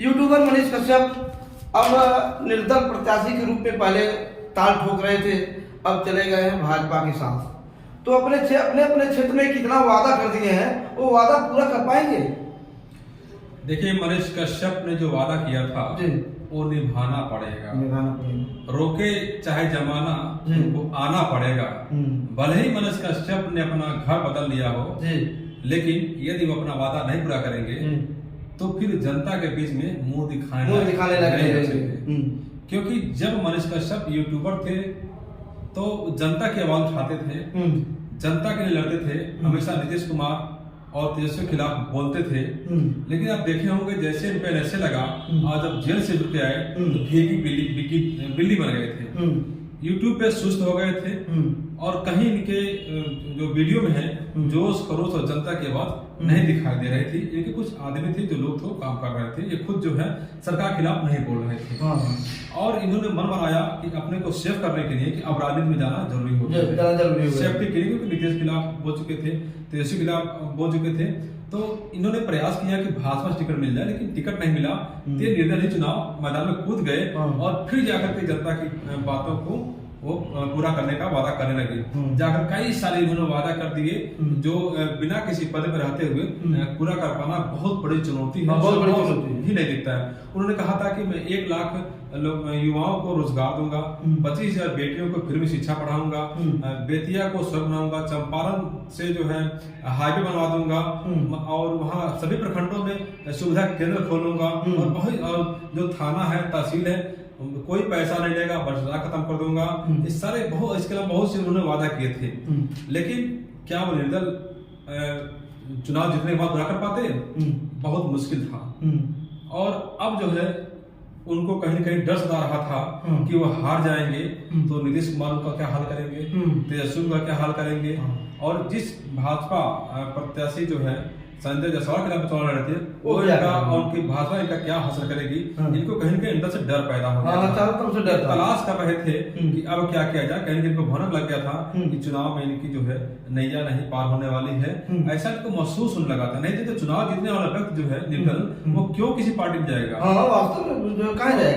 YouTuber Manish Kashyap अब निर्दल प्रत्याशी के रूप में पहले ताल ठोक रहे थे, अब चले गए हैं भाजपा के साथ। तो अपने अपने क्षेत्र में कितना वादा कर दिए हैं, वो वादा पूरा कर पाएंगे? देखिए, मनीष कश्यप ने जो वादा किया था वो निभाना पड़ेगा। रोके चाहे जमाना, वो आना पड़ेगा। भले ही मनीष कश्यप ने अपना घर बदल लिया हो, लेकिन यदि वो अपना वादा नहीं पूरा करेंगे तो फिर जनता के बीच में मुंह दिखाने लगेंगे। क्योंकि जब मनीष कश्यप यूट्यूबर थे तो जनता की आवाज उठाते थे, जनता के लिए लड़ते थे, हमेशा नीतीश कुमार और तेजस्वी के खिलाफ बोलते थे। लेकिन आप देखे होंगे जैसे इन पे नशे लगा और जब जेल से छूट के आए तो भीगी बिल्ली बन गए थे, यूट्यूब पे सुस्त हो गए थे। और कहीं इनके जो वीडियो में है जोश खरोश और जनता की आवाज नहीं दिखाई दे रही थी। इनके कुछ आदमी थे जो लोग थे काम कर रहे थे, ये खुद जो है सरकार के खिलाफ नहीं बोल रहे थे। और इन्होंने मन बनाया कि अपने को सेव करने के लिए कि अब राजनीति में जाना जरूरी हो गया, सेफ्टी के लिए, क्योंकि नीतीश के खिलाफ बोल चुके थे, तेजस्वी के खिलाफ बोल चुके थे। तो इन्होंने प्रयास किया कि भाजपा से टिकट मिल जाए, लेकिन टिकट नहीं मिला। ये निर्दलीय चुनाव मैदान में कूद गए और फिर जाकर के जनता की बातों को वो पूरा करने का वादा करने लगे। जाकर कई सारे इन्होंने वादा कर दिए जो बिना किसी पद पर रहते हुए पूरा कर पाना बहुत बड़ी चुनौती है, बहुत बड़ी चुनौती ही नहीं दिखता है। उन्होंने कहा था कि मैं 1 लाख युवाओं को रोजगार दूंगा, 25,000 बेटियों को फ्री में शिक्षा पढ़ाऊंगा, बेतिया को स्वर्ग बनाऊंगा, चंपारण से जो है हाईवे बनवा दूंगा और वहाँ सभी प्रखंडों में सुविधा केंद्र खोलूंगा और जो थाना है, तहसील है, कोई पैसा नहीं लेगा, भ्रष्टाचार खत्म कर दूंगा। इस सारे इसके अलावा बहुत से उन्होंने वादा किए थे। लेकिन क्या वो निर्दल चुनाव जीतने के बाद पूरा कर पाते? बहुत मुश्किल था। और अब जो है उनको कहीं न कहीं डर सता रहा था कि वो हार जाएंगे तो नीतीश कुमार का क्या हाल करेंगे, तेजस्वी का क्या हाल करेंगे। और जिस भाजपा प्रत्याशी जो है संजय जायसवाल के नाम चुनाव लड़ रहे थे, वो उनकी भाजपा इनका क्या हासिल करेगी, इनको कहीं न कहीं अंदर से डर पैदा हो गया। तलाश कर रहे थे कि अब क्या किया जाए। कहीं इनको भनक लग गया था कि चुनाव में इनकी जो है नैया नहीं पार होने वाली है, ऐसा इनको महसूस होने लगा था। नहीं तो चुनाव जीतने वाला व्यक्ति जो है निर्दल, वो क्यों किसी पार्टी में जाएगा,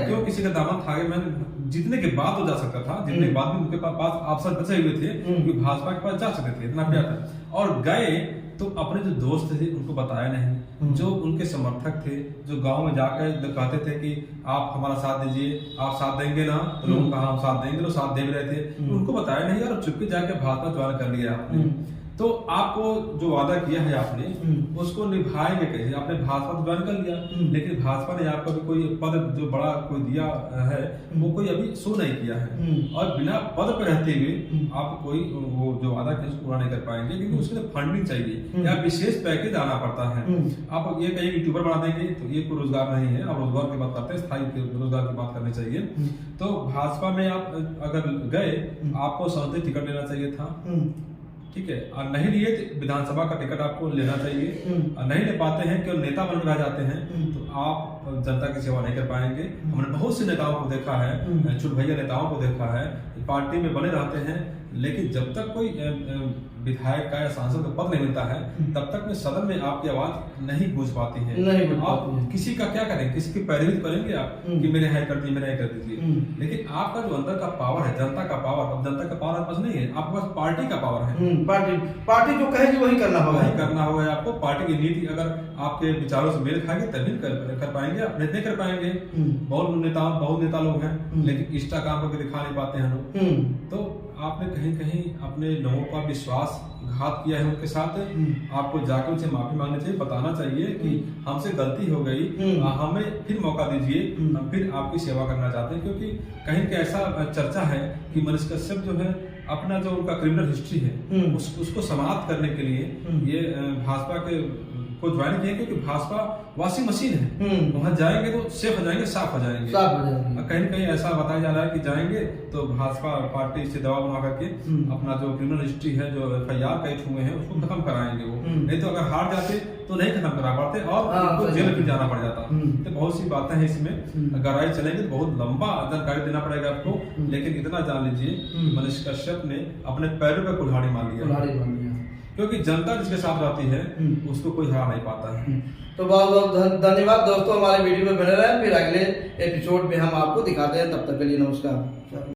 क्यों किसी का दामन थामे में जीतने के बाद तो जा सकता था। जीतने के बाद भी उनके पास अवसर बचे हुए थे कि भाजपा के पास जा सकते थे, इतना प्यार था। और गए तो अपने जो दोस्त थे उनको बताया नहीं, जो उनके समर्थक थे, जो गांव में जाकर कहते थे कि आप हमारा साथ दीजिए, आप साथ देंगे ना, तो लोगों कहा हम साथ देंगे, लोग साथ दे भी रहे थे, उनको बताया नहीं यार, चुपके जाके भाजपा ज्वाइन कर लिया आपने। तो आपको जो वादा किया है आपने उसको निभाएंगे कैसे? आपने भाजपा तो ज्वाइन कर लिया, लेकिन भाजपा ने आपको भी कोई पद जो बड़ा कोई दिया है वो कोई अभी शो नहीं किया है। और बिना पद पर रहते हुए आप कोई वो जो वादा किया उसको पूरा नहीं कर पाएंगे, क्योंकि उसके लिए फंडिंग चाहिए या विशेष पैकेज आना पड़ता है। आप ये कहीं यूट्यूबर बना देंगे तो ये कोई रोजगार नहीं है। आप रोजगार की बात करते हैं, स्थायी रोजगार की बात करनी चाहिए। तो भाजपा में आप अगर गए, आपको संसदीय टिकट लेना चाहिए था, ठीक है, और नहीं लिए तो विधानसभा का टिकट आपको लेना चाहिए। और नहीं ले पाते हैं, केवल नेता बन रह जाते हैं, तो आप जनता की सेवा नहीं कर पाएंगे। हमने बहुत से नेताओं को देखा है, छोटे भैया नेताओं को देखा है, पार्टी में बने रहते हैं, लेकिन जब तक कोई विधायक का या सांसद का पद नहीं मिलता है तब तक में सदन में आपकी आवाज नहीं गूंज पाती है। आप किसी का क्या करेंगे, किसी की पैरवी करेंगे आप कि मेरे हाई कर दीजिए, मेरे हाई कर दीजिए। लेकिन आपका जो अंदर का पावर है, जनता का पावर, अब जनता का पावर आपके पास नहीं है, आपके पास पार्टी का पावर है। पार्टी जो कहेगी वही करना होगा आपको। पार्टी की नीति अगर आपके विचारों से मेल खाएगी तभी कर पाएंगे, आप नहीं कर पाएंगे। बहुत नेता लोग हैं लेकिन इष्टा काम करके दिखा नहीं पाते हैं लोग। तो आपने कहीं कहीं अपने लोगों का विश्वास घात किया है उनके साथ। आपको जाकर उनसे माफी मांगनी चाहिए, बताना चाहिए कि हमसे गलती हो गई, हमें फिर मौका दीजिए, हम फिर आपकी सेवा करना चाहते हैं। क्योंकि कहीं का ऐसा चर्चा है कि मनीष कश्यप जो है अपना जो उनका क्रिमिनल हिस्ट्री है उसको समाप्त करने के लिए ये भाजपा के को ज्वाइन किया, क्योंकि भाजपा वॉशिंग मशीन है, वहां जाएंगे तो सेफ हो जाएंगे, साफ हो जाएंगे। कहीं कहीं ऐसा बताया जा रहा है कि जाएंगे तो भाजपा पार्टी से दबाव बना करके अपना जो क्रिमिनल हिस्ट्री है, जो FIR कई हुए हैं, उसको खत्म कराएंगे वो। नहीं तो अगर हार जाते तो नहीं खत्म करा पाते और उनको जेल फिर जाना पड़ जाता। तो बहुत सी बातें हैं इसमें, अगर राय चलेंगे तो बहुत लंबा जानकारी देना पड़ेगा आपको। लेकिन इतना जान लीजिए मनीष कश्यप ने अपने पैरों पर कुल्हाड़ी मार लिया, क्योंकि जनता जिसके साथ रहती है उसको कोई हरा नहीं पाता है। तो बहुत बहुत धन्यवाद दोस्तों, हमारे वीडियो में बने रहें, फिर अगले एपिसोड में हम आपको दिखाते हैं। तब तक के लिए नमस्कार।